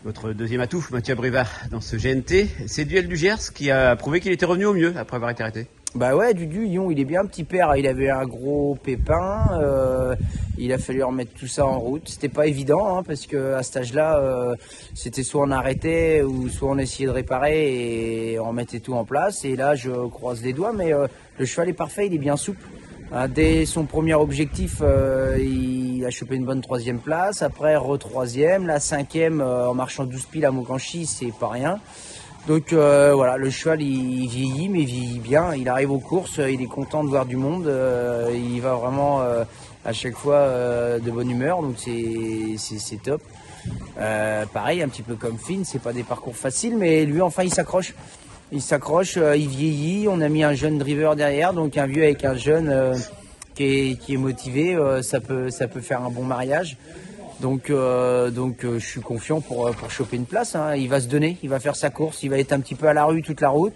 Votre deuxième atout, Mathieu Abrivard, dans ce GNT, c'est Duel du Gers qui a prouvé qu'il était revenu au mieux après avoir été arrêté. Bah ouais, Dudu, Lyon, il est bien petit père. Il avait un gros pépin. Il a fallu remettre tout ça en route. C'était pas évident parce que à cet âge-là, c'était soit on arrêtait ou soit on essayait de réparer et on remettait tout en place. Et là, je croise les doigts, mais le cheval est parfait. Il est bien souple. Dès son premier objectif, il a chopé une bonne 3e place. Après, re-3e. La 5e, en marchant 12 piles à Mokanchi, c'est pas rien. Donc voilà, le cheval il vieillit, mais il vieillit bien. Il arrive aux courses, il est content de voir du monde. Il va vraiment à chaque fois de bonne humeur, donc c'est top. Pareil, un petit peu comme Finn, c'est pas des parcours faciles, mais lui enfin il s'accroche. Il s'accroche, il vieillit. On a mis un jeune driver derrière, donc un vieux avec un jeune qui est motivé, ça peut faire un bon mariage. Donc je suis confiant pour choper une place. Il va se donner, il va faire sa course, il va être un petit peu à la rue toute la route.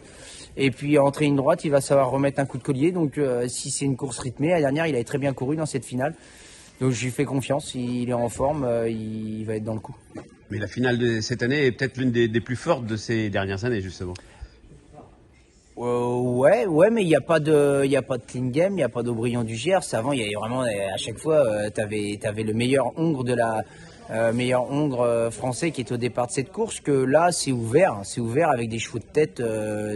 Et puis entrer une droite, il va savoir remettre un coup de collier. Donc si c'est une course rythmée, la dernière, il avait très bien couru dans cette finale. Donc je lui fais confiance, il est en forme, il va être dans le coup. Mais la finale de cette année est peut-être l'une des plus fortes de ces dernières années, justement. Ouais, mais il n'y a pas de clean game, il n'y a pas d'Aubryon du Gers. Avant, il y avait vraiment, à chaque fois, t'avais le meilleur hongre de la meilleur hongre français qui est au départ de cette course. Que là, c'est ouvert avec des chevaux de tête.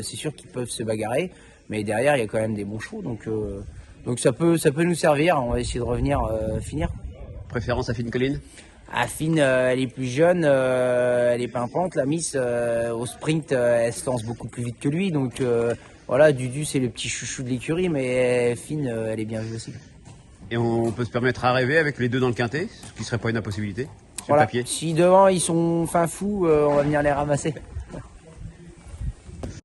C'est sûr qu'ils peuvent se bagarrer, mais derrière, il y a quand même des bons chevaux, donc ça peut nous servir. On va essayer de revenir finir. Préférence à Finn Collin? Finn, elle est plus jeune, elle est pimpante. La Miss, au sprint, elle se lance beaucoup plus vite que lui. Donc voilà, Dudu, c'est le petit chouchou de l'écurie, mais Finn, elle est bien vue aussi. Et on peut se permettre à rêver avec les deux dans le quintet, ce qui serait pas une impossibilité sur le papier. Si devant ils sont fin fous, on va venir les ramasser.